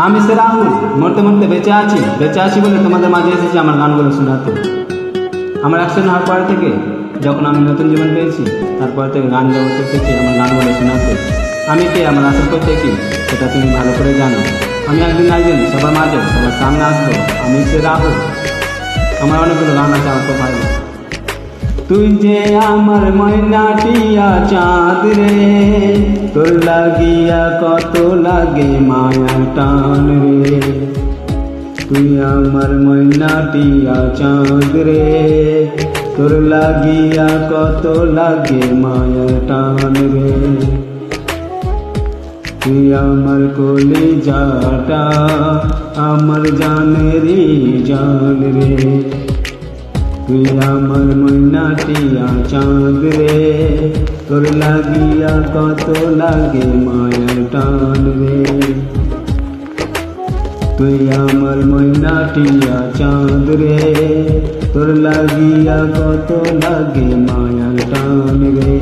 আমি সে রাহুল, মরতে মরতে বেঁচে আছি বলে তোমাদের মাঝে এসেছি আমার গানগুলো শোনাতে। আমার অ্যাক্সিডেন্ট হওয়ার পর থেকে যখন আমি নতুন জীবন পেয়েছি, তারপর থেকে গান জগতে এসেছি আমার গানগুলো শোনাতে। আমি কে, আমার আসল করতে কি, সেটা তুমি ভালো করে জানো। আমি একদিন সবার মাঝে সবার সামনে আসবো। আমি সে রাহুল, আমার অনেকগুলো গান আছে আমার তো ভাই। তুই যে আমার ময়নাটিয়া চাঁদ রে, তোর লাগিয়া কত লাগে মায়া টান রে। তুই আমার ময়নাটিয়া চাঁদ রে, তোর লাগিয়া কত লাগে মায়া টান রে। তুই আমার কলিজাটা, আমার জানেরই জান রে। তুই আমার ময়নাটিয়া চাঁদ রে, তোর লাগিয়া কত লাগে মায়ার টান রে। তুই আমার ময়নাটিয়া চাঁদ রে, তোর লাগিয়া কত লাগে মায়ার টান রে।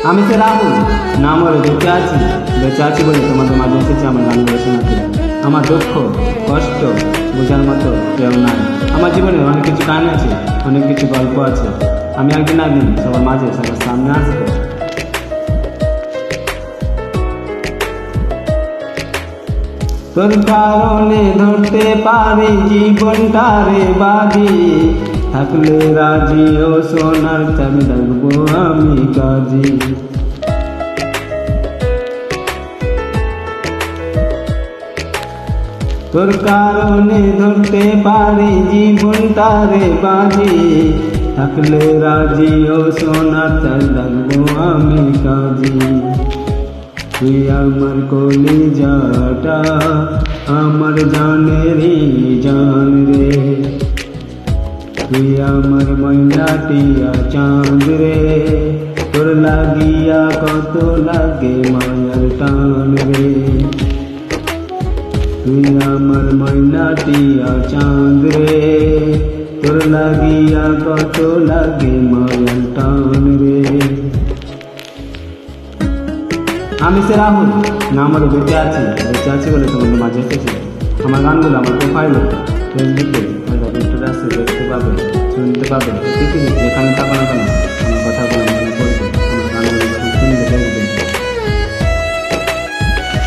আমি সে রাহুল, না মরে বেঁচে আছি বলে তোমাদের মাঝে এসেছি আমার গানগুলো শোনাতে। আমার দুঃখ কষ্ট বোঝার মতো কেউ নাই। আমার জীবনে অনেক কিছু কাহিনী আছে, অনেক কিছু গল্প আছে। আমি একদিন সবার মাঝে সবার সামনে আসবো। তোর কারণে ধরতে পারি জীবনটারে বাজি, থাকলে রাজি ও সোনার চাবি রাখবো আমি কাজী। তোর কারণে ধরতে পারি জীবনটারে বাজি, থাকলে রাজি ও সোনার চাবি রাখবো আমি কাজী। তুই আমার কলিজাটা, আমার জানেরই জান রে। তুই আমার ময়নাটিয়া চাঁদ রে, তোর লাগিয়া কত লাগে মায়ার টান রে। তুই আমার ময়নাটিয়া চাঁদ রে, তোর লাগিয়া কত লাগে মায়ার টান রে। আমি সে রাহুল, না আমার বেঁচে আছি বলে তোমাদের মাঝে এসেছি। আমার গানগুলো আমার প্রোফাইলে ফেসবুকে ইন্টারনেটে দেখতে পাবে, শুনতে পাবে। পৃথিবী যেখানে থাকো না কেন আমার কথাগুলো মনে পড়বে, আমার গানগুলো যখন শুনবে দেখবে।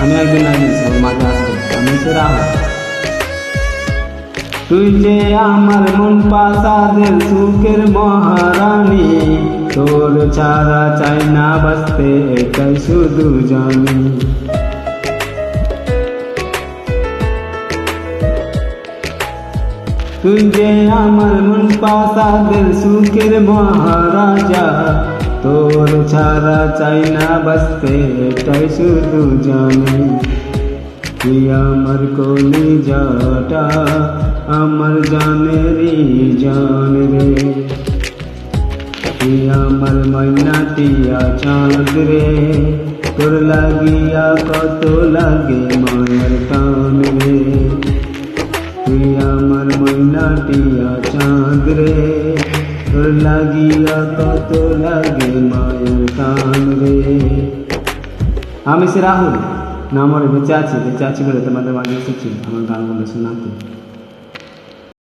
আমি একদিন সবার মাঝে আসবো। আমি সে রাহুল। তুই যে আমার মন পাসাদের সুখের মহারানী, তোর ছাড়া চাই না বাঁচতে এটাই শুধু জানি। তুই যে আমার মন পাসাদের সুখের মহারাজা, তোর ছাড়া চাই না বাঁচতে এটাই শুধু জানি। তুই আমার কলিজাটা, আমার জানেরই জান রে। তুই আমার ময়নাটিয়া চাঁদ রে, তোর লাগিয়া কত লাগে মায়ার টান রে। তুই আমার ময়নাটিয়া চাঁদ রে, তোর লাগিয়া কত লাগে মায়ার টান রে। আমি সে রাহুল, না মরে বেঁচে আছি বলে তোমাদের মাঝে এসেছি আমার গানগুলো শোনাতে।